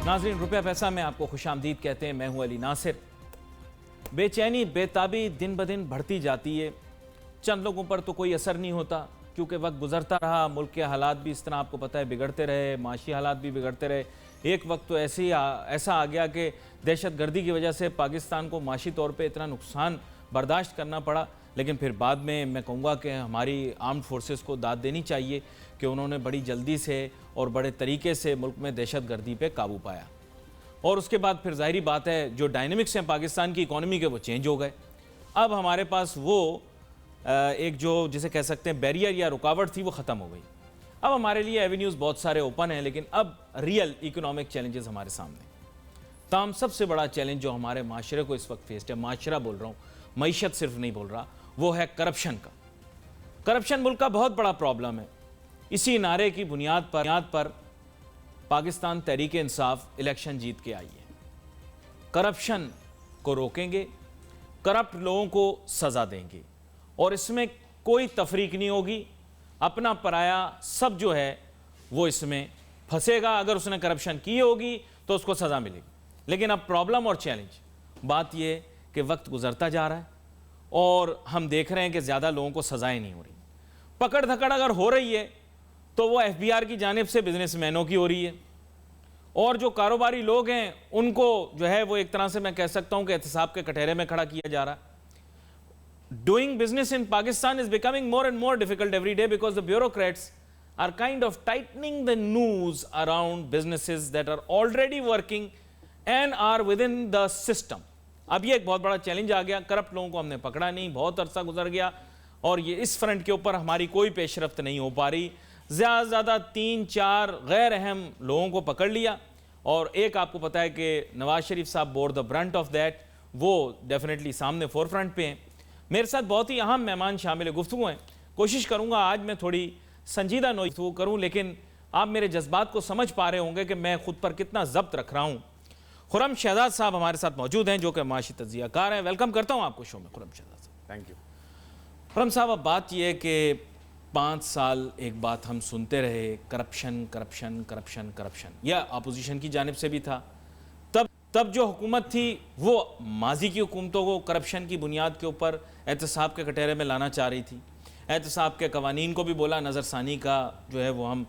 नाज़रीन, रुपया पैसा में आपको खुश आमदीद कहते हैं। मैं हूं अली नासिर। बेचैनी बेताबी दिन ब दिन बढ़ती जाती है। चंद लोगों पर तो कोई असर नहीं होता क्योंकि वक्त गुजरता रहा, मुल्क के हालात भी इस तरह आपको पता है बिगड़ते रहे, माशी हालात भी बिगड़ते रहे। एक वक्त तो ऐसा आ गया कि दहशत गर्दी की वजह से पाकिस्तान को माशी तौर पर इतना नुकसान बर्दाश्त करना पड़ा, लेकिन फिर बाद में मैं कहूँगा कि हमारी आर्म्ड फोर्सेस को दाद देनी चाहिए कि उन्होंने बड़ी जल्दी से और बड़े तरीके से मुल्क में दहशत गर्दी पे काबू पाया। और उसके बाद फिर ज़ाहिरी बात है जो डायनेमिक्स हैं पाकिस्तान की इकॉनमी के वो चेंज हो गए। अब हमारे पास वो एक जो जिसे कह सकते हैं बैरियर या रुकावट थी वो ख़त्म हो गई। अब हमारे लिए एवेन्यूज़ बहुत सारे ओपन हैं, लेकिन अब रियल इकोनॉमिक चैलेंजेस हमारे सामने। ताम सबसे बड़ा चैलेंज जो हमारे माशरे को इस वक्त फेस्ड है, माशरा बोल रहा हूँ, मईशत सिर्फ नहीं बोल रहा, वो है करप्शन का। करप्शन मुल्क का बहुत बड़ा प्रॉब्लम है। इसी नारे की बुनियाद पर पाकिस्तान तहरीक इंसाफ इलेक्शन जीत के आई है। करप्शन को रोकेंगे, करप्ट लोगों को सज़ा देंगे और इसमें कोई तफरीक नहीं होगी। अपना पराया सब जो है वो इसमें फंसेगा। अगर उसने करप्शन की होगी तो उसको सज़ा मिलेगी। लेकिन अब प्रॉब्लम और चैलेंज बात यह कि वक्त गुजरता जा रहा है और हम देख रहे हैं कि ज़्यादा लोगों को सज़ाएं नहीं हो रही। पकड़ धकड़ अगर हो रही है तो वो एफबीआर की जानिब से बिजनेसमैनों की हो रही है, और जो कारोबारी लोग हैं उनको जो है वो एक तरह से मैं कह सकता हूं कि एहतसाब के कटहरे में खड़ा किया जा रहा है। Doing business in Pakistan is becoming more and more difficult every day because the bureaucrats are kind of tightening the noose around businesses that are already working and are within the system. अब ये एक बहुत बड़ा challenge आ गया। Corrupt लोगों को हमने पकड़ा नहीं, बहुत अरसा गुजर गया और ये इस फ्रंट के ऊपर हमारी कोई पेशरफ्त नहीं हो पा रही। ज़्यादा से ज़्यादा 3-4 गैर अहम लोगों को पकड़ लिया और एक आपको पता है कि नवाज शरीफ साहब bore the Brunt of that, वो डेफिनेटली सामने फोर फ्रंट पे हैं। मेरे साथ बहुत ही अहम मेहमान शामिल गुफ्तगू हैं। कोशिश करूँगा आज मैं थोड़ी संजीदा नोई गुफ्तगू करूँ, लेकिन आप मेरे जज्बात को समझ पा रहे होंगे कि मैं खुद पर कितना ज़ब्त रख रहा हूँ। खुर्रम शहजाद साहब हमारे साथ मौजूद हैं जो कि माशी तज्ज़ियाकार हैं। वेलकम करता हूँ आपको शो में खुर्रम शहजाद साहब। Thank you. खुर्रम साहब, अब बात यह है कि 5 साल एक बात हम सुनते रहे, करप्शन करप्शन करप्शन करप्शन, या अपोजिशन की जानिब से भी था। तब जो हुकूमत थी वो माजी की हुकूमतों को करप्शन की बुनियाद के ऊपर एहतसाब के कटहरे में लाना चाह रही थी। एहतसाब के कवानीन को भी बोला नज़रसानी का जो है वो हम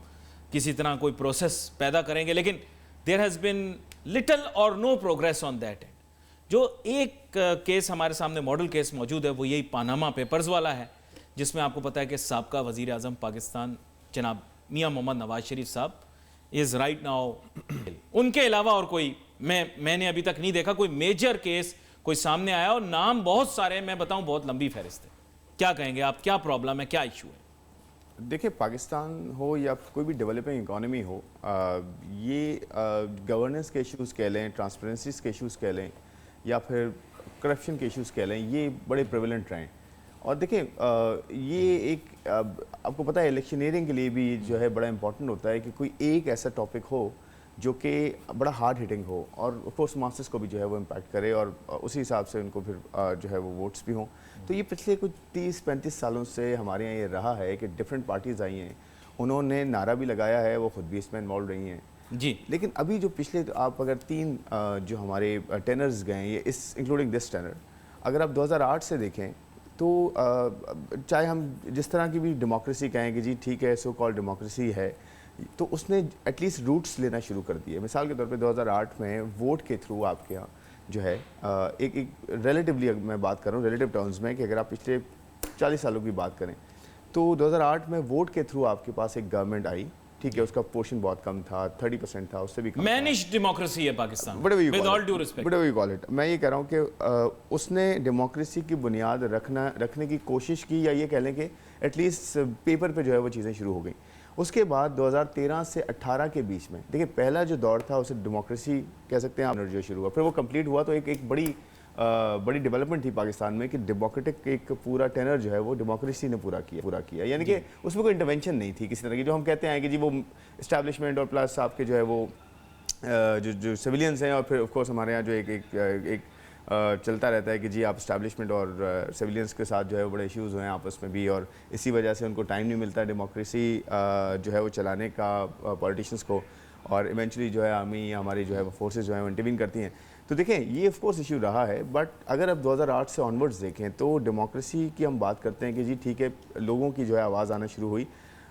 किसी तरह कोई प्रोसेस पैदा करेंगे, लेकिन देयर हैज़ बिन लिटल और no progress on that end. जो एक केस हमारे सामने मॉडल केस मौजूद है वो यही पानामा पेपर्स वाला है, जिसमें आपको पता है कि साबका वज़ीर आज़म पाकिस्तान जनाब मियां मोहम्मद नवाज शरीफ साहब इज़ राइट नाउ। उनके अलावा और कोई मैंने अभी तक नहीं देखा कोई मेजर केस कोई सामने आया, और नाम बहुत सारे, मैं बताऊं बहुत लंबी फहरिस्त है। क्या कहेंगे आप, क्या प्रॉब्लम है, क्या इशू है? देखिए, पाकिस्तान हो या कोई भी डेवलपिंग इकॉनमी हो, ये गवर्नेंस के इश्यूज़ कह लें, ट्रांसपेरेंसीज के इश्यूज़ कह लें, या फिर करप्शन के इश्यूज़ कह लें, ये बड़े प्रेवलेंट रहे। और देखिए, ये एक आपको पता है इलेक्शनियरिंग के लिए भी जो है बड़ा इंपॉर्टेंट होता है कि कोई एक ऐसा टॉपिक हो जो कि बड़ा हार्ड हिटिंग हो और ऑफ कोर्स मासेस को भी जो है वो इम्पैक्ट करे और उसी हिसाब से उनको फिर जो है वो वोट्स भी हों। तो ये पिछले कुछ 30-35 सालों से हमारे यहाँ ये रहा है कि डिफरेंट पार्टीज़ आई हैं, उन्होंने नारा भी लगाया है, वो खुद भी इसमें इन्वॉल्व रही हैं जी। लेकिन अभी जो पिछले आप अगर 3 जो हमारे टेनर्स गए ये इस इंक्लूडिंग दिस टेनर, अगर आप 2008 से देखें तो चाहे हम जिस तरह की भी डेमोक्रेसी कहें कि जी ठीक है सो कॉल्ड डेमोक्रेसी है, तो उसने एटलीस्ट रूट्स लेना शुरू कर दिए। मिसाल के तौर पे 2008 में वोट के थ्रू आपके यहाँ जो है एक रिलेटिवली मैं बात कर रहा हूँ रिलेटिव टर्म्स में कि अगर आप पिछले 40 सालों की बात करें तो 2008 में वोट के थ्रू आपके पास एक गवर्नमेंट आई, ठीक है, उसका पोर्शन बहुत कम था, 30% था, उससे भी कम। मैनिश डेमोक्रेसी है Pakistan, with all due respect, whatever you call it. मैं ये कह रहा हूँ कि उसने डेमोक्रेसी की बुनियाद रखने की कोशिश की, या ये कह लें कि एटलीस्ट पेपर पे जो है वो चीज़ें शुरू हो गई। उसके बाद 2013 से 18 के बीच में देखिए पहला जो दौर था उसे डेमोक्रेसी कह सकते हैं आप, जो शुरू हुआ फिर वो कंप्लीट हुआ, तो एक बड़ी डेवलपमेंट थी पाकिस्तान में कि डेमोक्रेटिक एक पूरा टेनर जो है वो डेमोक्रेसी ने पूरा किया, यानी कि उसमें कोई इंटरवेंशन नहीं थी किसी तरह की। जो हम कहते हैं कि जी वो इस्टेब्लिशमेंट और प्लस आपके जो है वो जो सिविलियंस हैं, और फिर ऑफ कोर्स हमारे यहाँ जो एक चलता रहता है कि जी आप इस्टेब्लिशमेंट और सिविलियंस के साथ जो है वो बड़े इश्यूज़ हुए हैं आपस में भी, और इसी वजह से उनको टाइम नहीं मिलता डेमोक्रेसी जो है वो चलाने का पॉलिटिशियंस को। और इवेंचुअली जो है आर्मी हमारी जो है वो फोर्सेज जो है वो इंटरवीन करती हैं। तो देखें ये ऑफ कोर्स इशू रहा है, बट अगर अब 2008 से ऑनवर्ड्स देखें तो डेमोक्रेसी की हम बात करते हैं कि जी ठीक है, लोगों की जो है आवाज़ आना शुरू हुई,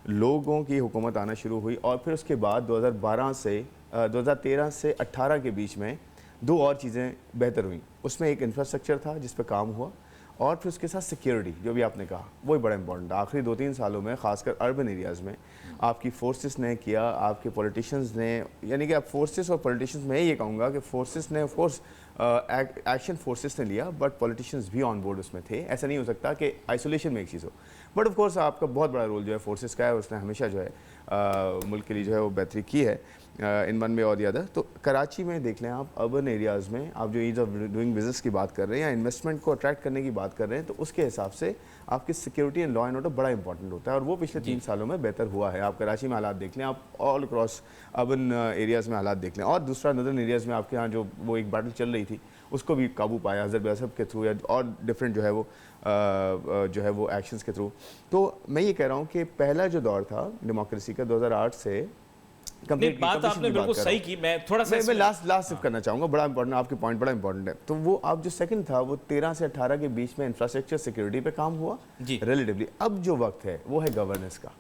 लोगों की हुकूमत आना शुरू हुई, और फिर उसके बाद 2013 से 18 के बीच में दो और चीज़ें बेहतर हुई। उसमें एक इंफ्रास्ट्रक्चर था जिस पर काम हुआ, और फिर उसके साथ सिक्योरिटी जो भी आपने कहा वो ही बड़ा इंपॉर्टेंट था। आखिरी 2-3 सालों में खासकर अर्बन एरियाज़ में आपकी फोर्सेस ने किया, आपके पॉलिटिशियंस ने, यानी कि आप फोर्सेस और पॉलिटिशियंस में ये कहूँगा कि फोर्सेस ने ऑफ कोर्स एक्शन फोर्सेस ने लिया, बट पॉलिटिशियंस भी ऑन बोर्ड उसमें थे। ऐसा नहीं हो सकता कि आइसोलेशन में एक चीज़ हो, बट ऑफ कोर्स आपका बहुत बड़ा रोल जो है फोर्सेस का है, उसने हमेशा जो है मुल्क के लिए जो है वो बेहतरी की है इन वन वे और दी अदर। तो कराची में देख लें आप, अर्बन एरियाज़ में आप जो ईज़ ऑफ डूइंग बिजनेस की बात कर रहे हैं या इन्वेस्टमेंट को अट्रैक्ट करने की बात कर रहे हैं, तो उसके हिसाब से आपकी security and law and order बड़ा इंपॉर्टेंट होता है, और वो पिछले 3 सालों में बेहतर हुआ है। आप कराची में हालात देख लें, आप ऑल अक्रॉस अर्बन एरियाज़ में हालात देख लें, और दूसरा नदर्न एरियाज़ में आपके यहाँ जो वो एक बैटल चल रही थी उसको भी काबू पाया हज़रत असद के थ्रू या और डिफरेंट जो है वो एक्शंस के थ्रू। तो मैं ये कह रहा हूँ कि पहला जो दौर था डेमोक्रेसी का 2008 से बात आपने बिल्कुल सही की। मैं थोड़ा सा मैं लास्ट सिर्फ करना चाहूँगा, बड़ा इंपॉर्टेंट, आपके पॉइंट बड़ा इंपॉर्टेंट है। तो वो आप जो सेकंड था वो 13 से 18 के बीच में इंफ्रास्ट्रक्चर सिक्योरिटी पे काम हुआ रिलेटिवली। अब जो वक्त है वो है गवर्नेंस का।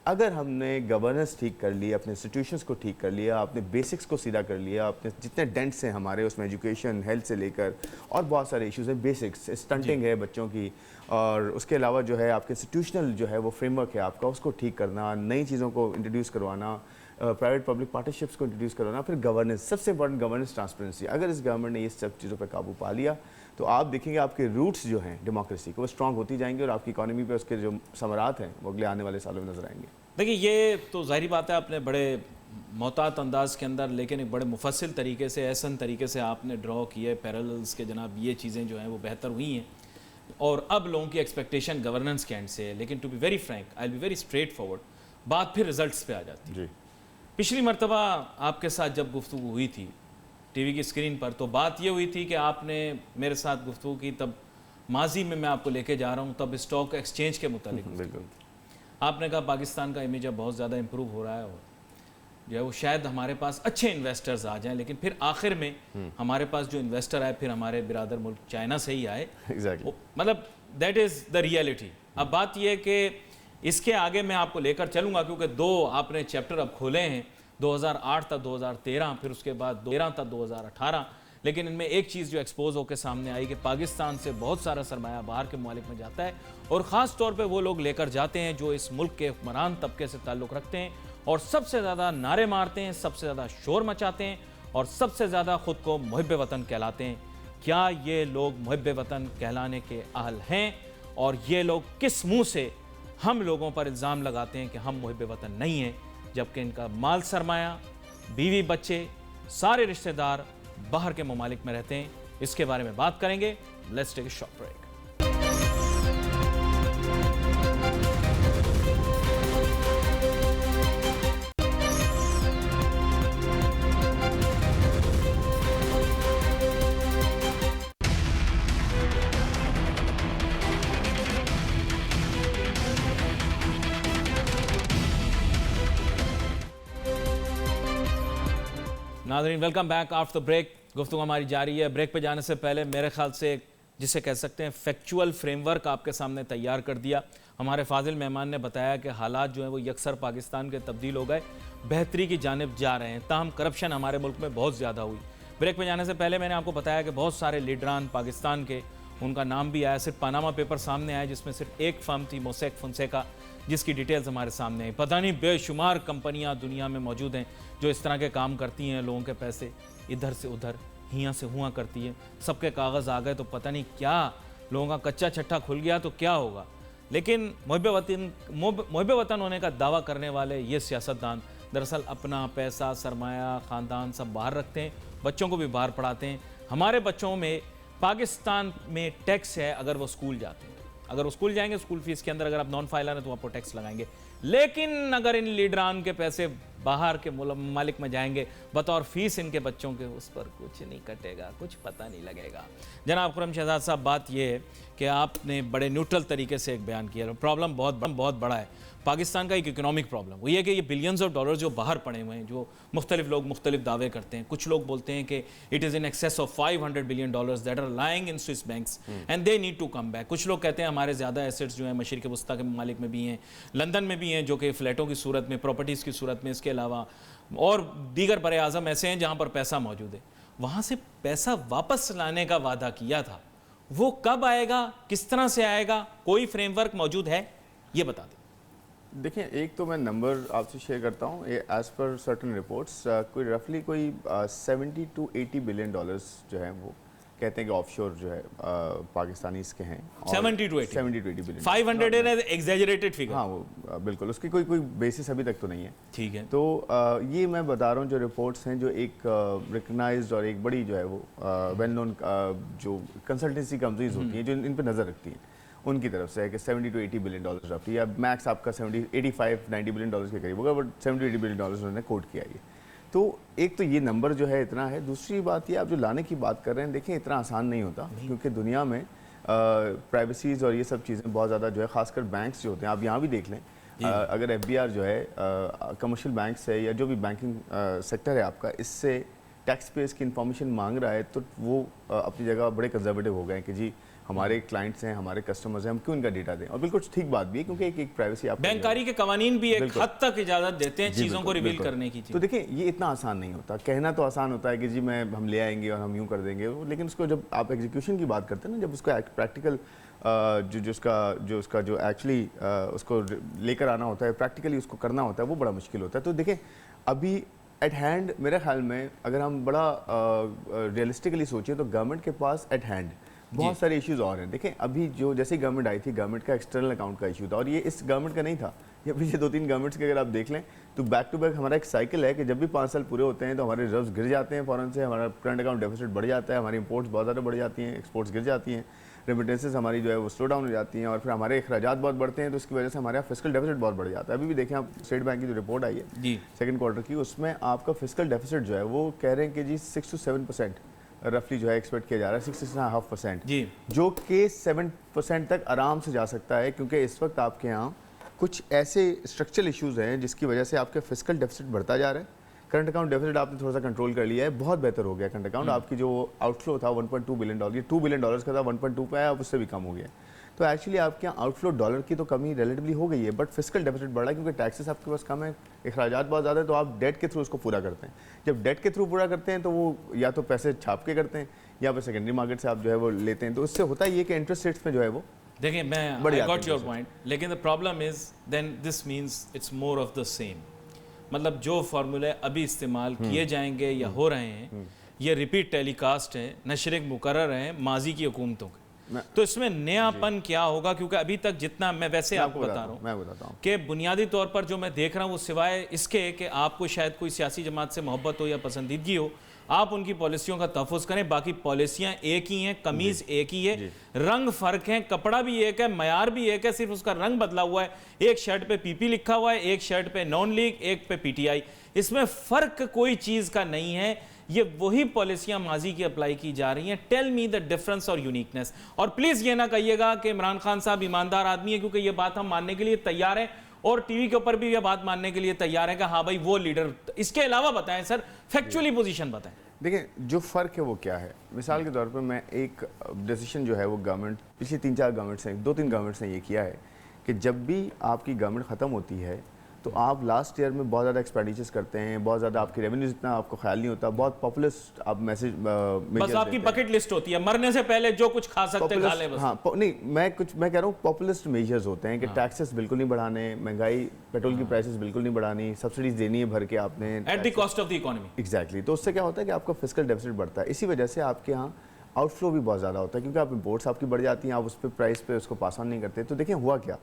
अगर हमने गवर्नेंस ठीक कर ली, अपने इंस्टीट्यूशंस को ठीक कर लिया, अपने बेसिक्स को सीधा कर लिया, अपने जितने डेंट्स हैं हमारे उसमें एजुकेशन, हेल्थ से लेकर और बहुत सारे इश्यूज हैं, बेसिक्स स्टंटिंग है बच्चों की, और उसके अलावा जो है आपके इंस्टीट्यूशनल जो है वो फ्रेमवर्क है आपका, उसको ठीक करना, नई चीज़ों को इंट्रोड्यूस करवाना, प्राइवेट पब्लिक पार्टनरशिप्स को इंट्रोड्यूस करवाना, फिर गवर्नेंस, सबसे इंपॉर्टेंट गवर्नेंस, ट्रांसपेरेंसी। अगर इस गवर्नमेंट ने ये सब चीज़ों पर काबू पा लिया तो आप देखेंगे आपके रूट्स जो हैं डेमोक्रेसी को वो स्ट्रॉन्ग होती जाएंगे, और आपकी इकॉनमी पे उसके जो समरात हैं वो अगले आने वाले सालों में नजर आएंगे। देखिए, ये तो जाहिर बात है आपने बड़े मोहतात अंदाज के अंदर, लेकिन एक बड़े मुफस्सिल तरीके से, ऐसन तरीके से आपने ड्रॉ किए पैरेलल्स के, जनाब ये चीज़ें जो हैं वो बेहतर हुई हैं, और अब लोगों की एक्सपेक्टेशन गवर्नेंस के एंड से है। लेकिन to be very frank, I will be very straightforward, बात फिर रिजल्ट्स पे आ जाती है। पिछली मरतबा आपके साथ जब गुफ्तगू हुई थी टीवी की स्क्रीन पर, तो बात ये हुई थी कि आपने मेरे साथ गुफ्तगू की, तब माजी में मैं आपको लेके जा रहा हूँ, तब स्टॉक एक्सचेंज के मुतालिक बिल्कुल आपने कहा पाकिस्तान का इमेज अब बहुत ज़्यादा इंप्रूव हो रहा है, और जो है वो शायद हमारे पास अच्छे इन्वेस्टर्स आ जाएं, लेकिन फिर आखिर में हमारे पास जो इन्वेस्टर आए फिर हमारे बिरादर मुल्क चाइना से ही आए। मतलब दैट इज़ द रियलिटी। अब बात यह है कि इसके आगे मैं आपको लेकर चलूँगा, क्योंकि 2 आपने चैप्टर अब खोले हैं, 2008 तक 2013, फिर उसके बाद 2013 तक 2018। लेकिन इनमें एक चीज़ जो एक्सपोज होकर सामने आई कि पाकिस्तान से बहुत सारा सरमाया बाहर के मुमालिक में जाता है, और ख़ास तौर पे वो लोग लेकर जाते हैं जो इस मुल्क के हुक्मरान तबके से ताल्लुक़ रखते हैं, और सबसे ज़्यादा नारे मारते हैं, सबसे ज़्यादा शोर मचाते हैं, और सबसे ज़्यादा ख़ुद को मुहिब वतन कहलाते हैं। क्या ये लोग मुहिब वतन कहलाने के अहल हैं? और ये लोग किस मुँह से हम लोगों पर इल्ज़ाम लगाते हैं कि हम मुहिब वतन नहीं हैं, जबकि इनका माल सरमाया, बीवी बच्चे, सारे रिश्तेदार बाहर के ममालिक में रहते हैं? इसके बारे में बात करेंगे। Let's take a short break. नाज़रीन, welcome back after the break. गुफ्तगू हमारी जारी है। ब्रेक पे जाने से पहले मेरे ख्याल से जिसे कह सकते हैं फैक्चुअल फ्रेमवर्क आपके सामने तैयार कर दिया। हमारे फाजिल मेहमान ने बताया कि हालात जो हैं वो यकसर पाकिस्तान के तब्दील हो गए, बेहतरी की जानिब जा रहे हैं, ताहम करप्शन हमारे मुल्क में बहुत ज़्यादा हुई। ब्रेक पे जाने से पहले मैंने आपको बताया कि बहुत सारे लीडरान पाकिस्तान के, उनका नाम भी आया, सिर्फ पनामा पेपर सामने आया जिसमें सिर्फ एक फर्म थी, मोसेक फोंसेका, जिसकी डिटेल्स हमारे सामने आई। पता नहीं बेशुमार कंपनियां दुनिया में मौजूद हैं जो इस तरह के काम करती हैं, लोगों के पैसे इधर से उधर, हियाँ से हुआ करती हैं। सबके कागज़ आ गए तो पता नहीं क्या, लोगों का कच्चा छट्टा खुल गया तो क्या होगा। लेकिन मुहिब वतन होने का दावा करने वाले ये सियासतदान दरअसल अपना पैसा, सरमाया, ख़ानदान सब बाहर रखते हैं, बच्चों को भी बाहर पढ़ाते हैं। हमारे बच्चों में पाकिस्तान में टैक्स है अगर वो स्कूल जाते हैं, अगर वो स्कूल जाएंगे स्कूल फीस के अंदर अगर आप नॉन फाइलर हैं तो आपको टैक्स लगाएंगे। लेकिन अगर इन लीडरान के पैसे बाहर के ममालिक में जाएंगे बतौर फीस इनके बच्चों के, उस पर कुछ नहीं कटेगा, कुछ पता नहीं लगेगा। जनाब खुर्रम शहजाद साहब, बात यह है कि आपने बड़े न्यूट्रल तरीके से एक बयान किया, प्रॉब्लम बहुत बड़ा है। पाकिस्तान का एक इकोनॉमिक प्रॉब्लम वो ये है कि ये बिलियंस ऑफ डॉलर जो बाहर पड़े हुए हैं, जो मुख्तलिफ लोग मुख्तलिफ दावे करते हैं। कुछ लोग बोलते हैं कि it is in excess of $500 billion that are lying in Swiss banks and they need to come back. कुछ लोग कहते हैं हमारे ज़्यादा एसेट्स जो हैं मशरिक़ वस्ता के ममालिक में भी हैं, लंदन में भी हैं, जो कि फ्लैटों की सूरत में, प्रॉपर्टीज़ की सूरत में, इसके अलावा और दीगर बड़े आज़म ऐसे हैं जहाँ पर पैसा मौजूद है। वहाँ से पैसा वापस लाने का वादा किया था, वो कब आएगा, किस तरह से आएगा, कोई फ्रेमवर्क मौजूद है, ये बता दें। देखिए, एक तो मैं नंबर आपसे शेयर करता हूँ, एज पर सर्टन रिपोर्ट्स कोई रफली कोई 70 to 80 बिलियन डॉलर्स जो है वो कहते हैं कि ऑफशोर जो है पाकिस्तानी इसके हैं। 70 to 80 बिलियन। 500 है एग्जैजरेटेड फिगर। हाँ, वो बिल्कुल उसकी कोई बेसिस अभी तक तो नहीं है। ठीक है। तो ये मैं बता रहा हूँ जो रिपोर्ट्स हैं, जो एक रिकग्नाइज्ड और एक बड़ी जो है वो वेल नोन जो कंसल्टेंसी कंपनीज होती हैं जो इन पर नज़र रखती हैं, उनकी तरफ से है कि 70 to 80 बिलियन डॉलर रफली, या मैक्स आपका 85-90 बिलियन डॉलर के करीब होगा, बट 70 to 80 बिलियन डॉलर उन्होंने कोट किया ये। तो एक तो ये नंबर जो है इतना है। दूसरी बात ये, आप जो लाने की बात कर रहे हैं, देखें इतना आसान नहीं होता, क्योंकि दुनिया में प्राइवेसीज और ये सब चीज़ें बहुत ज़्यादा जो है, खासकर बैंक्स जो होते हैं, आप यहाँ भी देख लें, अगर FBR जो है कमर्शियल बैंक से या जो भी बैंकिंग सेक्टर है आपका, इससे टैक्स पेयर्स की इन्फॉर्मेशन मांग रहा है, तो वो अपनी जगह बड़े कंजर्वेटिव हो गए हैं कि जी हमारे क्लाइंट्स हैं, हमारे कस्टमर्स हैं, हम क्यों इनका डेटा दें। और बिल्कुल ठीक बात भी है, क्योंकि एक प्राइवेसी आप बैंककारी के कवानीन भी एक हद तक इजाजत देते हैं चीज़ों को रिवील करने की। तो देखिए, ये इतना आसान नहीं होता। कहना तो आसान होता है कि जी हम ले आएंगे और हम यूँ कर देंगे, लेकिन उसको जब आप एग्जीक्यूशन की बात करते हैं ना, जब उसको प्रैक्टिकल जो एक्चुअली उसको लेकर आना होता है, प्रैक्टिकली उसको करना होता है, वो बड़ा मुश्किल होता है। तो देखें, अभी एट हैंड मेरे ख्याल में अगर हम बड़ा रियलिस्टिकली सोचें तो गवर्नमेंट के पास एट हैंड बहुत सारे इश्यूज और हैं। देखें, अभी जो जैसे गवर्नमेंट आई थी, गवर्नमेंट का एक्सटर्नल अकाउंट का इशू था, और ये इस गवर्नमेंट का नहीं था, ये पीछे 2-3 गवर्नमेंट्स के अगर आप देख लें तो बैक टू बैक हमारा एक साइकिल है कि जब भी 5 साल पूरे होते हैं तो हमारे रिजर्व्स गिर जाते हैं फ़ौरन से, हमारा करंट अकाउंट डेफिसिट बढ़ जाता है, हमारी इंपोर्ट्स बहुत ज़्यादा बढ़ जाती हैं, एक्सपोर्ट्स गिर जाती हैं, रेमिटेंसेस हमारी जो है वो स्लो डाउन हो जाती हैं, और फिर हमारे अखराजात बहुत बढ़ते हैं, तो इसकी वजह से हमारे यहाँ फिस्कल डेफिसिट बहुत बढ़ जाता है। अभी भी देखें आप, स्टेट बैंक की जो रिपोर्ट आई है सेकंड क्वार्टर की, उसमें आपका फिस्कल डेफिसिट जो है वो कह रहे हैं कि जी 6 to 7% रफली जो है एक्सपेक्ट किया जा रहा है, 6.5%, जो कि 7% तक आराम से जा सकता है, क्योंकि इस वक्त आपके यहाँ कुछ ऐसे स्ट्रक्चरल इश्यूज हैं जिसकी वजह से आपके फिस्कल डेफिसिट बढ़ता जा रहा है। करंट अकाउंट डेफिसिट आपने थोड़ा सा कंट्रोल कर लिया है, बहुत बेहतर हो गया करंट अकाउंट। आपकी जो आउटफ्लो था 1.2 बिलियन डॉलर, ये $2 बिलियन का था, 1.2 पे आया, अब उससे भी कम हो गया। तो एक्चुअली आपके यहाँ आउटफ्लो डॉलर की तो कमी रिलेटिवली हो गई है, बट फिस्कल डेफिसिट बढ़ा है, क्योंकि टैक्सेस आपके पास कम है, अखराजात बहुत ज़्यादा है, तो आप डेट के थ्रू उसको पूरा करते हैं। जब डेट के थ्रू पूरा करते हैं तो वो या तो पैसे छाप के करते हैं या फिर सेकेंडरी मार्केट से आप जो है वो लेते हैं, तो उससे होता है ये कि इंटरेस्ट रेट्स में जो है वो देखिए, मैं आई गॉट योर पॉइंट, लेकिन the problem is then this means it's more of the same. मतलब जो फार्मूले अभी इस्तेमाल किए जाएंगे या हो रहे हैं, ये रिपीट टेलीकास्ट है, नशरिक मुकर्रर हैं माजी की हुकूमतों के। तो इसमें नयापन क्या होगा, क्योंकि अभी तक जितना मैं वैसे आपको बता रहा हूँ, मैं बताता हूँ कि बुनियादी तौर पर जो मैं देख रहा हूँ वो सिवाय इसके कि आपको शायद कोई सियासी जमात से मोहब्बत हो या पसंदीदगी हो, आप उनकी पॉलिसियों का तहफ़्फ़ुज़ करें, बाकी पॉलिसियाँ एक ही हैं, कमीज़ एक ही है, रंग फ़र्क है, कपड़ा भी एक है, मयार भी एक है, सिर्फ उसका रंग बदला हुआ है। एक शर्ट पे PP लिखा हुआ है, एक शर्ट पे नॉन लीग, एक पे PTI, इसमें फ़र्क कोई चीज़ का नहीं है। ये वही पॉलिसियां माजी की अप्लाई की जा रही हैं। टेल मी द डिफरेंस और यूनिकनेस। और प्लीज़ ये ना कहिएगा कि इमरान खान साहब ईमानदार आदमी है, क्योंकि ये बात हम मानने के लिए तैयार हैं और टीवी के ऊपर भी ये बात मानने के लिए तैयार है कि हाँ भाई वो लीडर। इसके अलावा बताएं सर, फैक्चुअली पोजीशन बताएं। देखिए, जो फ़र्क है वो क्या है। मिसाल के तौर पर मैं एक डिसीजन जो है वो गवर्नमेंट पिछली 3-4 गवर्नमेंट्स ने, 2-3 गवर्नमेंट्स ने ये किया है कि जब भी आपकी गवर्नमेंट ख़त्म होती है तो आप लास्ट ईयर में बहुत ज़्यादा एक्सपेंडिचर्स करते हैं, बहुत ज़्यादा आपकी रेवेन्यूज इतना आपको ख्याल नहीं होता, बहुत पॉपुलिस्ट आप मैसेज बस आपकी बकेट लिस्ट होती है, मरने से पहले जो कुछ खा सकते खा ले बस। हाँ, नहीं मैं कह रहा हूँ पॉपुलिस्ट मेजर्स होते हैं कि टैक्सेस बिल्कुल नहीं बढ़ाने, महंगाई, पेट्रोल की प्राइसेस बिल्कुल नहीं बढ़ानी, सब्सिडीज देनी है भर के आपने at the cost of the economy. Exactly. तो उससे क्या होता है कि आपका फिस्कल डेफिसिट बढ़ता है। इसी वजह से आपके यहाँ आउटफ्लो भी बहुत ज़्यादा होता है, क्योंकि आप इंपोर्ट्स आपकी बढ़ जाती हैं, आप उस पर प्राइस पे उसको पास ऑन नहीं करते। तो देखें हुआ क्या,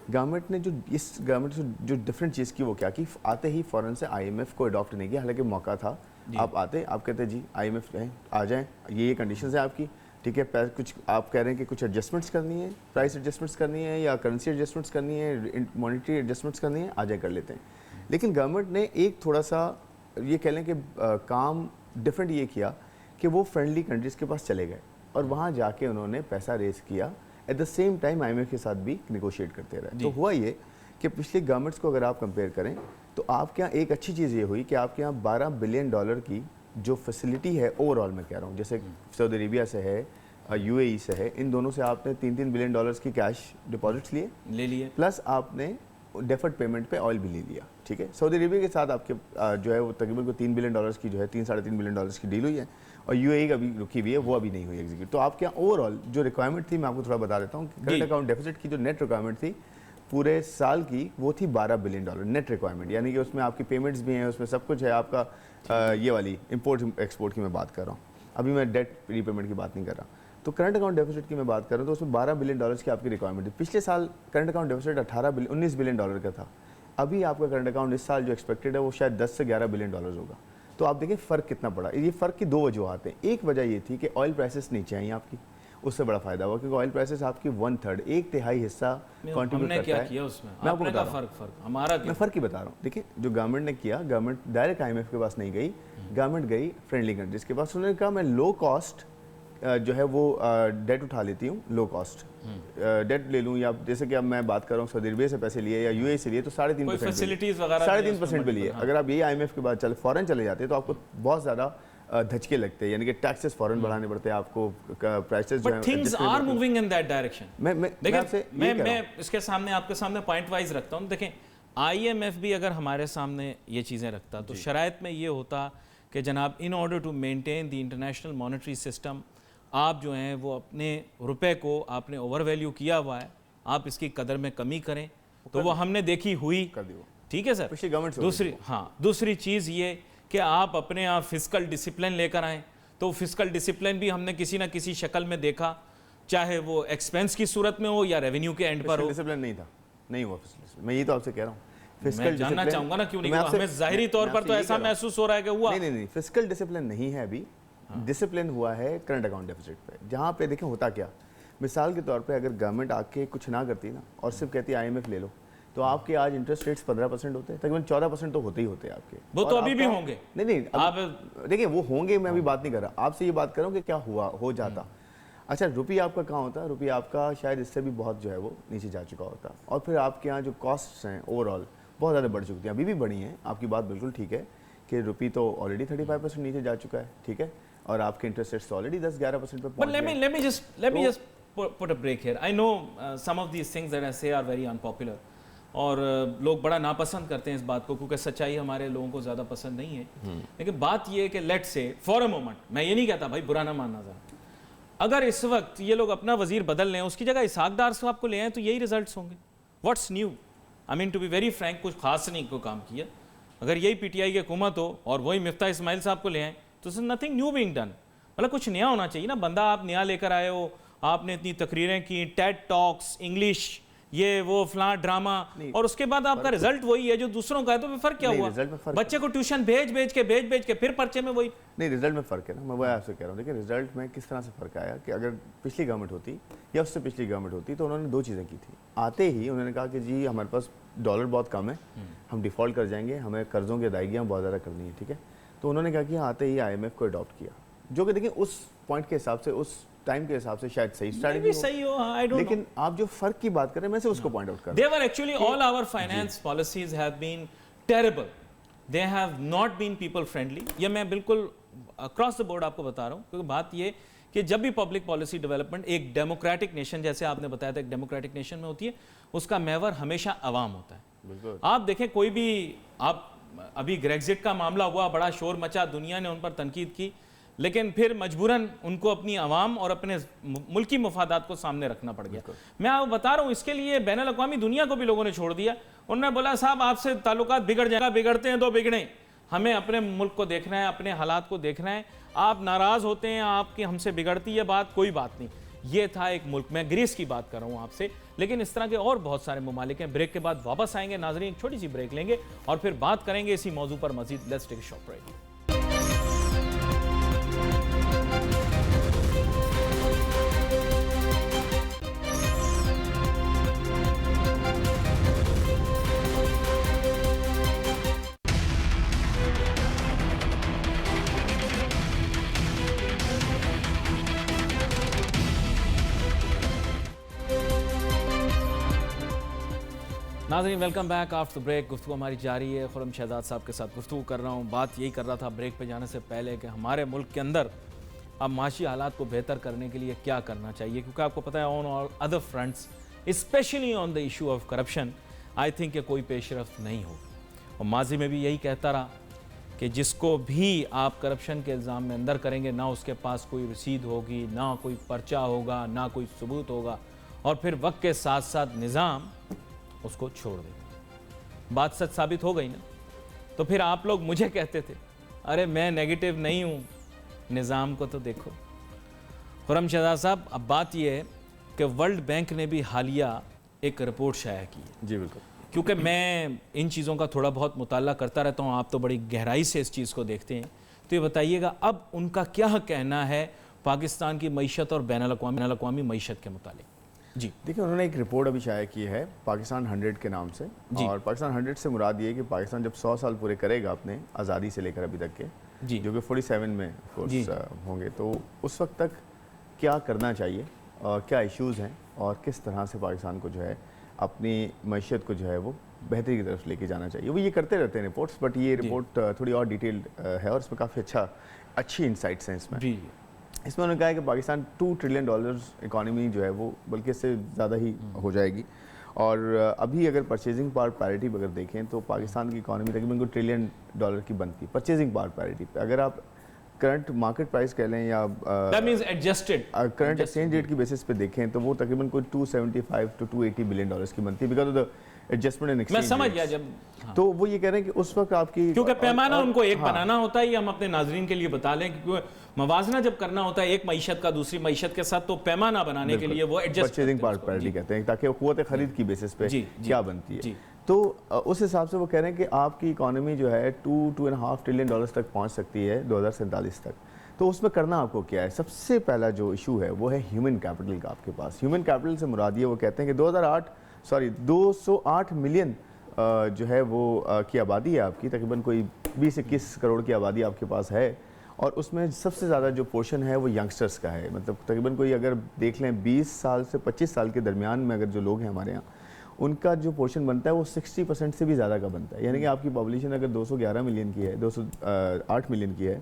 गवर्नमेंट ने गवर्नमेंट से जो डिफरेंट चीज़ की वो क्या कि आते ही फ़ौरन से IMF को अडॉप्ट नहीं किया, हालांकि मौका था। आप आते, आप कहते जी IMF है, आ जाएं, ये कंडीशंस है आपकी, ठीक है, कुछ आप कह रहे हैं कि कुछ एडजस्टमेंट्स करनी है, प्राइस एडजस्टमेंट्स करनी है या करेंसी एडजस्टमेंट्स करनी है, मॉनेटरी एडजस्टमेंट्स करनी है, आ जाए कर लेते हैं। लेकिन गवर्नमेंट ने एक थोड़ा सा ये कह लें कि काम डिफरेंट ये किया कि वो फ्रेंडली कंट्रीज़ के पास चले गए और वहाँ जाके उन्होंने पैसा रेस किया, at the same time IMF के साथ भी निगोशिएट करते रहे। तो हुआ ये कि पिछली गवर्नमेंट्स को अगर आप कंपेयर करें तो आपके यहाँ एक अच्छी चीज़ ये हुई कि आपके यहाँ $12 बिलियन की जो फैसिलिटी है ओवरऑल, मैं कह रहा हूँ, जैसे सऊदी अरेबिया से है, UAE से है, इन दोनों से आपने $3-3 बिलियन की कैश डिपॉजिट्स ले लिए, प्लस आपने डेफर्ड पेमेंट पे ऑयल भी ले लिया, ठीक है। सऊदी अरेबिया के साथ आपके जो है वो तकरीबन को $3 बिलियन की जो है 3-3.5 बिलियन की डील हुई है और UAE का भी रुकी हुई है, वो अभी नहीं हुई एग्जीक्यूट। तो आपके यहाँ ओवरऑल जो रिक्वायरमेंट थी, मैं आपको थोड़ा बता देता हूँ, करंट अकाउंट डेफिसिट की जो नेट रिक्वायरमेंट थी पूरे साल की, वो थी $12 बिलियन नेट रिक्वायरमेंट, यानी कि उसमें आपकी पेमेंट्स भी हैं, उसमें सब कुछ है आपका। ये वाली इंपोर्ट एक्सपोर्ट की मैं बात कर रहा हूँ, अभी मैं डेट रीपेमेंट की बात नहीं कर रहा। तो करंट अकाउंट डेफिसिट की मैं बात कर रहा हूँ, तो उसमें $12 बिलियन की आपकी रिक्वायरमेंट थी। पिछले साल करंट अकाउंट डेफिसिट 19 बिलियन का था। अभी आपका करंट अकाउंट इस साल जो एक्सपेक्टेड है वो शायद 10 से 11 बिलियन डॉलर्स होगा। तो आप देखें फ़र्क कितना पड़ा। ये फ़र्क की 2 वजूहत हैं। एक वजह ये थी कि ऑयल प्राइसेस नीचे आई आपकी, उससे बड़ा फायदा हुआ क्योंकि ऑयल प्राइसेस आपकी 1/3 1/3 हिस्सा कंट्रीब्यूट करता है। किया उसमें मैं आपको बता रहा हूं हमारा मैं फ़र्क ही बता रहा हूँ। देखिए जो गवर्नमेंट ने किया, गवर्नमेंट डायरेक्ट IMF के पास नहीं गई, गवर्नमेंट गई फ्रेंडली कंट्रीज़ के पास। उन्होंने कहा मैं लो कॉस्ट जो है वो डेट उठा लेती हूँ, लो कॉस्ट डेट ले लूँ, या जैसे कि अब मैं बात कर रहा हूँ सऊदी अरबिया से पैसे लिए या UAE से लिए तो 3.5% पे लिए। अगर आप यही IMF के बाद फॉरेन चले जाते तो आपको बहुत ज़्यादा धचके लगते हैं, यानी कि टैक्सेस फॉरेन बढ़ाने पड़ते हैं आपको, प्राइसेस जो है things are moving in that direction. मैं इसके सामने आपके सामने पॉइंट वाइज रखता हूँ। देखें IMF भी अगर हमारे सामने ये चीज़ें रखता तो शराइत में ये होता कि जनाब in order to maintain the international monetary system, आप जो हैं वो अपने रुपए को आपने ओवर वैल्यू किया हुआ है, आप इसकी कदर में कमी करें, तो वो हमने देखी हुई, ठीक है सर। दूसरी चीज़ ये कि आप अपने यहाँ फिस्कल डिसिप्लिन लेकर आएँ, तो फिस्कल डिसिप्लिन भी हमने किसी ना किसी शक्ल में देखा, चाहे वो एक्सपेंस की सूरत में हो या रेवेन्यू के एंड पर हो। डिसिप्लिन नहीं था, नहीं हुआ। मैं ये तो आपसे कह रहा हूँ, मैं जानना चाहूंगा ना क्यों नहीं हुआ। हमें जाहिरी तौर पर तो ऐसा महसूस हो रहा है कि हुआ। नहीं, फिस्कल डिसिप्लिन नहीं है अभी। डिसिप्लिन हुआ है करंट अकाउंट डेफिसिट पे, जहाँ पे देखें होता क्या, मिसाल के तौर पे अगर गवर्नमेंट आके कुछ ना करती ना और सिर्फ कहती IMF ले लो, तो आपके आज इंटरेस्ट रेट्स 15% होते हैं, तकरीबन 14% तो होते ही होते हैं आपके। वो तो अभी भी होंगे। नहीं आप देखिए वो होंगे, मैं अभी बात नहीं कर रहा, आपसे ये बात कर रहा हूँ कि क्या हुआ हो जाता। अच्छा रुपया आपका कहाँ होता है, रुपया आपका शायद इससे भी बहुत जो है वो नीचे जा चुका होता, और फिर आपके यहाँ जो कॉस्ट्स हैं ओवरऑल बहुत ज़्यादा बढ़ चुकी हैं, अभी भी बढ़ी हैं। आपकी बात बिल्कुल ठीक है कि रुपये तो ऑलरेडी 35% नीचे जा चुका है, ठीक है, और आपके इंटरेस्ट रेट्स ऑलरेडी 10-11% पे पहुंच गए। Let me just put a break here. I know some of these things that I say are very unpopular, और लोग बड़ा नापसंद करते हैं इस बात को क्योंकि सच्चाई हमारे लोगों को ज़्यादा पसंद नहीं है। लेकिन बात ये है कि let's say for a moment, मैं ये नहीं कहता भाई बुरा ना मानना ज़रा, अगर इस वक्त ये लोग अपना वजीर बदल लें, उसकी जगह इसहाक डार साहब को ले आए तो यही रिजल्ट्स होंगे। What's new? I mean to be very frank, कुछ खास नहीं को काम किया। अगर यही PTI की हुकूमत हो और वही मिफ्ता इस्माइल साहब को ले आए तो नथिंग न्यू बीइंग डन। मतलब कुछ नया होना चाहिए ना। बंदा आप नया लेकर आए हो, आपने इतनी तकरीरें की, टेड टॉक्स, इंग्लिश, ये वो फलां ड्रामा, और उसके बाद आपका रिजल्ट वही है जो दूसरों का है, तो फर्क क्या हुआ? बच्चे को ट्यूशन भेज के फिर पर्चे में वही। नहीं, रिजल्ट में फ़र्क है ना, मैं वही आपसे कह रहा हूँ। देखिए रिजल्ट में किस तरह से फ़र्क आया कि अगर पिछली गवर्नमेंट होती या उससे पिछली गवर्नमेंट होती तो उन्होंने 2 चीज़ें की थी। आते ही उन्होंने कहा कि जी हमारे पास डॉलर बहुत कम है, हम डिफ़ॉल्ट कर जाएंगे, हमें कर्ज़ों की अदायगियाँ बहुत ज़्यादा करनी है, ठीक है। तो उन्होंने क्या किया, आते ही IMF को अडॉप्ट किया, जो कि देखिए उस पॉइंट के हिसाब से, उस टाइम के हिसाब से शायद सही स्ट्रैटेजी सही हो, आई डोंट नो। लेकिन आप जो फर्क की बात कर रहे हैं, मैं से उसको पॉइंट आउट कर रहा हूं। They were actually all our finance policies have been terrible. They have not been people friendly. ये मैं बिल्कुल across the board आपको बता रहा हूँ, क्योंकि बात ये कि जब भी पब्लिक पॉलिसी डेवलपमेंट एक डेमोक्रेटिक नेशन, जैसे आपने बताया था, एक डेमोक्रेटिक नेशन में होती है, उसका महवर हमेशा अवाम होता है। आप देखें कोई भी, आप अभी ग्रेग्जिट का मामला हुआ, बड़ा शोर मचा, दुनिया ने उन पर तनकीद की, लेकिन फिर मजबूरन उनको अपनी आवाम और अपने मुल्की मफादात को सामने रखना पड़ गया। मैं आपको बता रहा हूँ, इसके लिए बैन अल-अक़वामी दुनिया को भी लोगों ने छोड़ दिया। उन्होंने बोला साहब आपसे ताल्लुकात बिगड़ जाएगा, बिगड़ते हैं तो बिगड़े, हमें अपने मुल्क को देखना है, अपने हालात को देखना है। आप नाराज़ होते हैं, आपकी हमसे बिगड़ती है बात, कोई बात नहीं। ये था एक मुल्क, मैं ग्रीस की बात कर रहा हूँ आपसे, लेकिन इस तरह के और बहुत सारे ममालिक हैं। ब्रेक के बाद वापस आएंगे नाज़रीन, एक छोटी सी ब्रेक लेंगे और फिर बात करेंगे इसी मौजू पर मजीद। Let's take a short break. नाज़रीन वेलकम बैक आफ्टर ब्रेक। गुफ्तगू हमारी जारी है। खुर्रम शहजाद साहब के साथ गुफ्तगू कर रहा हूँ। बात यही कर रहा था ब्रेक पे जाने से पहले कि हमारे मुल्क के अंदर अब माशी हालात को बेहतर करने के लिए क्या करना चाहिए, क्योंकि आपको पता है on all other fronts specially on the issue of corruption I think कि कोई पेशरफ्त नहीं होगी। और माजी में भी यही कहता रहा कि जिसको भी आप करप्शन के इल्ज़ाम में अंदर करेंगे ना उसके पास कोई रसीद होगी, ना कोई पर्चा होगा, ना कोई सबूत होगा, और फिर वक्त के साथ साथ निज़ाम उसको छोड़ देगा। बात सच साबित हो गई ना। तो फिर आप लोग मुझे कहते थे अरे मैं नेगेटिव नहीं हूँ, निज़ाम को तो देखो। खुर्रम शहजाद साहब, अब बात यह है कि वर्ल्ड बैंक ने भी हालिया एक रिपोर्ट शाया की है। जी बिल्कुल। क्योंकि मैं इन चीज़ों का थोड़ा बहुत मुताला करता रहता हूँ, आप तो बड़ी गहराई से इस चीज़ को देखते हैं, तो ये बताइएगा अब उनका क्या कहना है पाकिस्तान की मईशत और बैनुल-अक़वामी मईशत के मुतालिक। जी देखिए, उन्होंने एक रिपोर्ट अभी शाया की है पाकिस्तान 100 के नाम से, और पाकिस्तान 100 से मुराद ये है कि पाकिस्तान जब 100 साल पूरे करेगा अपने आज़ादी से लेकर अभी तक के, जी जो कि 47 में कोर्स होंगे, तो उस वक्त तक क्या करना चाहिए और क्या इश्यूज़ हैं और किस तरह से पाकिस्तान को जो है अपनी मईशत को जो है वो बेहतरी की तरफ लेके जाना चाहिए। वो ये करते रहते हैं रिपोर्ट्स, बट ये रिपोर्ट थोड़ी और डिटेल्ड है और इसमें काफ़ी अच्छी इंसाइट्स हैं इसमें। जी इसमें उन्होंने कहा है कि पाकिस्तान $2 ट्रिलियन इकॉनमी जो है वो बल्कि इससे ज़्यादा ही हो जाएगी। और अभी अगर परचेजिंग पावर पैरिटी अगर देखें तो पाकिस्तान की इकॉनमी तकरीबन $1 ट्रिलियन की बनती है परचेजिंग पावर पैरिटी पे। अगर आप करंट मार्केट प्राइस कह लें या करंट एक्सचेंज रेट की बेसिस पे देखें तो वो तकरीबन कोई $275 to $280 बिलियन की बनती है, because of the adjustment in exchange. मैं समझ गया जब तो वो ये कह रहे हैं कि उस वक्त आपकी, क्योंकि पैमाना उनको एक बनाना होता है, ये हम अपने नाजरीन के लिए बता लें, क्योंकि मवाजना जब करना होता है एक मईशत का दूसरी मईशत के साथ, तो पैमाना बनाने के लिए वो परचेजिंग पावर पैरिटी कहते हैं, ताकि कुव्वत खरीद की बेसिस पे क्या बनती है। तो उस हिसाब से वो कह रहे हैं कि आपकी इकोनॉमी जो है $2.5 ट्रिलियन तक पहुंच सकती है 2047 तक। तो उसमें करना आपको क्या है? सबसे पहला जो इशू है वो है ह्यूमन कैपिटल का आपके पास। ह्यूमन कैपिटल से मुराद ये वो कहते हैं कि 208 मिलियन जो है वो की आबादी है आपकी, तकरीबन कोई 20-21 करोड़ की आबादी आपके पास है, और उसमें सबसे ज़्यादा जो पोर्शन है वो यंगस्टर्स का है। मतलब तकरीबन कोई अगर देख लें 20 साल से 25 साल के दरमियान में अगर जो लोग हैं हमारे यहाँ, उनका जो पोर्शन बनता है वो 60% से भी ज़्यादा का बनता है। यानी कि आपकी पॉपुलेशन अगर 211 मिलियन की है, 208 मिलियन की है,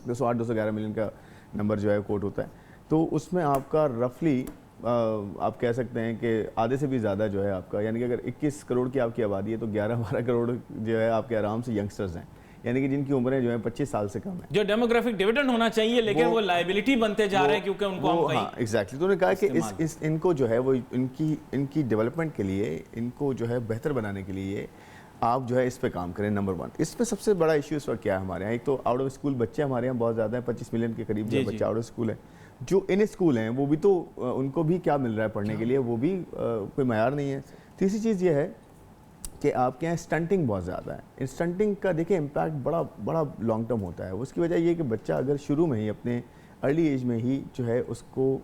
211 मिलियन का नंबर जो है कोट होता है, तो उसमें आपका रफली आप कह सकते हैं कि आधे से भी ज़्यादा जो है आपका, यानी कि अगर 21 करोड़ की आपकी आबादी है तो 11-12 करोड़ जो है आपके आराम से यंगस्टर्स हैं, यानी कि जिनकी उम्रें जो है 25 साल से कम है। जो डेमोग्राफिक डिविडेंड होना चाहिए, लेकिन वो लायबिलिटी बनते जा रहे हैं क्योंकि उनको हम हाँ एग्जैक्टली। तो उन्होंने कहा कि इनको जो है वो इनकी डेवलपमेंट के लिए, इनको जो है बेहतर बनाने के लिए आप जो है इस पे काम करें। नंबर 1 इसमें सबसे बड़ा इशू इस वक्त क्या है हमारे यहाँ, एक तो आउट ऑफ स्कूल बच्चे हमारे यहाँ बहुत ज़्यादा है, 25 मिलियन के करीब जो बच्चे आउट ऑफ स्कूल है। जो इन स्कूल हैं वो भी तो उनको भी क्या मिल रहा है पढ़ने के लिए, वो भी कोई मयार नहीं है। तीसरी चीज़ ये है कि आपके यहाँ स्टंटिंग बहुत ज़्यादा है। स्टंटिंग का देखिए इम्पैक्ट बड़ा लॉन्ग टर्म होता है। उसकी वजह ये कि बच्चा अगर शुरू में ही अपने अर्ली एज में ही जो है उसको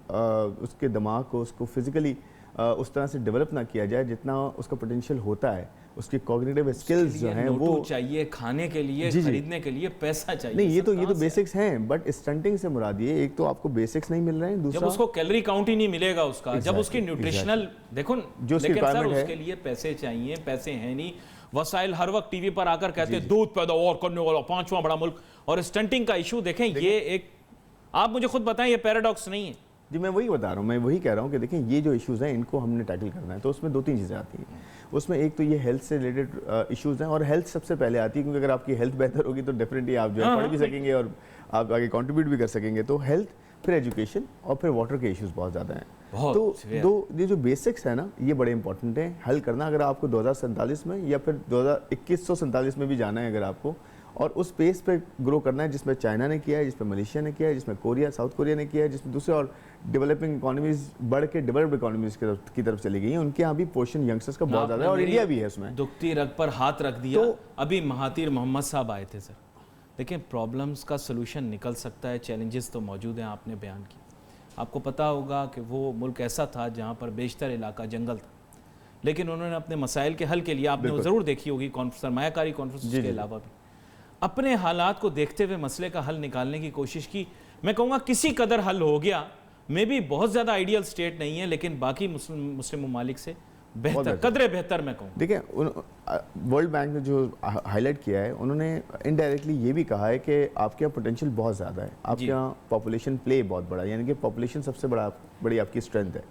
उसके दिमाग को उसको फिज़िकली उस तरह से डेवलप ना किया जाए जितना उसका पोटेंशियल होता है, उसकी कॉग्निटिव स्किल्स जो हैं वो चाहिए, खाने के लिए, खरीदने के लिए पैसा चाहिए। नहीं, ये तो बेसिक्स हैं, बट स्टंटिंग से मुराद ये, एक तो आपको बेसिक्स नहीं मिल रहे हैं, दूसरा जब उसको कैलोरी काउंट ही नहीं मिलेगा उसका, जब उसकी न्यूट्रिशनल देखो जो उसकी रिक्वायरमेंट है, उसके लिए पैसे चाहिए, पैसे हैं नहीं। वसाइल हर वक्त टीवी पर आकर कहते हैं दूध पैदावार करने वाला 5वां बड़ा मुल्क, और स्टंटिंग का इशू देखें, ये एक, आप मुझे खुद बताएं, ये पैराडॉक्स नहीं है? जी मैं वही बता रहा हूँ, मैं वही कह रहा हूँ कि देखें ये जो इश्यूज़ हैं इनको हमने टैकल करना है। तो उसमें 2-3 चीज़ें आती हैं। उसमें एक तो ये हेल्थ से रिलेटेड इश्यूज़ हैं, और हेल्थ सबसे पहले आती है, क्योंकि अगर आपकी हेल्थ बेहतर होगी तो डेफिनेटली आप जो है पढ़ भी सकेंगे और आप आगे कंट्रीब्यूट भी कर सकेंगे। तो हेल्थ, फिर एजुकेशन, और फिर वाटर के इश्यूज़ बहुत ज़्यादा हैं। तो ये जो बेसिक्स है ना, ये बड़े इंपॉर्टेंट हैं हल करना। अगर आपको 2047 में या फिर 2147 में भी जाना है अगर आपको, और उस पेस पे ग्रो करना है जिसमें चाइना ने किया है, जिसमें मलेशिया ने किया है, जिसमें कोरिया, साउथ कोरिया ने किया है, जिसमें दूसरे और डेवलपिंग इकोनॉमीज बढ़ के डेवलप्ड इकोनॉमीज की तरफ चली गई हैं, उनके यहाँ भी पोर्शन यंगस्टर्स का बहुत ज़्यादा है, और इंडिया भी है उसमें। दुखती रग पर हाथ रख दिया। तो अभी महातीर मोहम्मद साहब आए थे सर, देखिए प्रॉब्लम्स का सोल्यूशन निकल सकता है, चैलेंजेस तो मौजूद हैं, आपने बयान की। आपको पता होगा कि वो मुल्क ऐसा था जहाँ पर बेशतर इलाका जंगल था, लेकिन उन्होंने अपने मसाइल के हल के लिए, आपने ज़रूर देखी होगी सरमायाकारी कॉन्फ्रेंस के अलावा भी, अपने हालात को देखते हुए मसले का हल निकालने की कोशिश की। मैं कहूँगा किसी कदर हल हो गया, मे भी बहुत ज़्यादा आइडियल स्टेट नहीं है, लेकिन बाकी मुस्लिम ममालिक से बेहतर, कदरे बेहतर मैं कहूँ। देखिए, वर्ल्ड बैंक ने जो हाईलाइट किया है, उन्होंने इनडायरेक्टली ये भी कहा है कि आपके यहाँ पोटेंशियल बहुत ज़्यादा है, आपके यहाँ पॉपुलेशन प्ले बहुत बड़ा है, यानी कि पॉपुलेशन सबसे बड़ी आपकी स्ट्रेंथ है।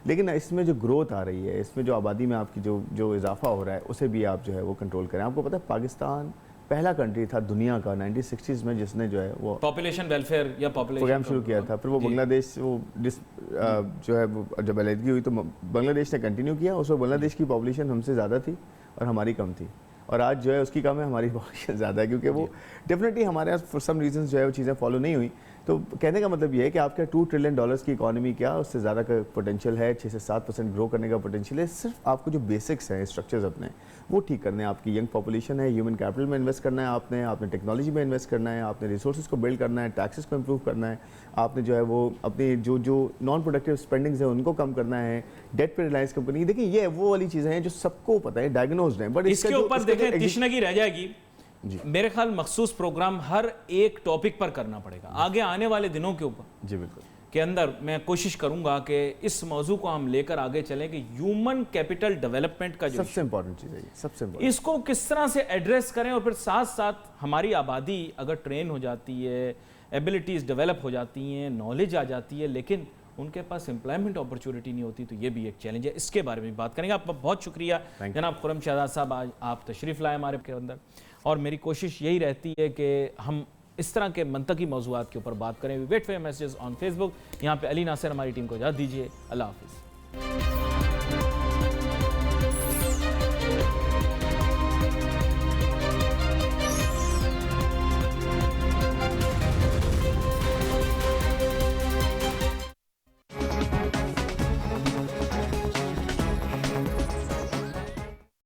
लेकिन इसमें जो ग्रोथ आ रही है, इसमें जो आबादी में आपकी जो इजाफा हो रहा है, उसे भी आप जो है वो कंट्रोल करें। आपको पता है पाकिस्तान पहला कंट्री था दुनिया का 1960s में जिसने जो है वो पॉपुलेशन वेलफेयर या पॉपुलेशन प्रोग्राम शुरू किया था। फिर वो बांग्लादेश जो है वो जब अलहदगी हुई तो बांग्लादेश ने कंटिन्यू किया। उसमें बांग्लादेश की पॉपुलेशन हमसे ज़्यादा थी और हमारी कम थी, और आज जो है उसकी कम है, हमारी पॉपुलेशन ज़्यादा है, क्योंकि वो डेफिनेटली हमारे यहाँ फॉर सम रीजंस जो है वो चीज़ें फॉलो नहीं हुई। तो कहने का मतलब ये है कि आपका $2 ट्रिलियन की इकॉनमी क्या, उससे ज़्यादा का पोटेंशियल है, 6 से 7% ग्रो करने का पोटेंशियल है। सिर्फ आपको जो बेसिक्स हैं, स्ट्रक्चर्स अपने वो ठीक करने हैं। आपकी यंग पॉपुलेशन है, ह्यूमन कैपिटल में इन्वेस्ट करना है आपने टेक्नोलॉजी में इन्वेस्ट करना है, आपने रिसोर्सेज को बिल्ड करना है, टैक्सेस को इम्प्रूव करना है, आपने जो है वो अपनी जो नॉन प्रोडक्टिव स्पेंडिंग्स है उनको कम करना है, डेट पे रिलायंस कंपनी। देखिए, ये वो वाली चीज़ें हैं जो सबको पता है, डायग्नोज्ड हैं, बट इसके ऊपर देखें तिश्नगी रह जाएगी। मेरे ख्याल मखसूस प्रोग्राम हर एक टॉपिक पर करना पड़ेगा आगे आने वाले दिनों के ऊपर। जी बिल्कुल, के अंदर मैं कोशिश करूंगा कि इस मौजू को हम लेकर आगे चलें कि ह्यूमन कैपिटल डेवलपमेंट का जो सबसे इंपॉर्टेंट चीज़ है, सबसे इंपॉर्टेंट, इसको किस तरह से एड्रेस करें, और फिर साथ साथ हमारी आबादी अगर ट्रेन हो जाती है, एबिलिटीज़ डेवलप हो जाती हैं, नॉलेज आ जाती है, लेकिन उनके पास एम्प्लॉयमेंट अपॉर्चुनिटी नहीं होती, तो ये भी एक चैलेंज है। इसके बारे में बात करेंगे। आपका बहुत शुक्रिया जनाब खुर्रम शहजाद साहब, आज आप तशरीफ़ लाए हमारे के अंदर, और मेरी कोशिश यही रहती है कि हम इस तरह के मंतकी मौज़ूआत के ऊपर बात करें। We wait for your messages on Facebook. यहाँ पे अली नासिर हमारी टीम को इजाज़त दीजिए। अल्लाह हाफ़िज़।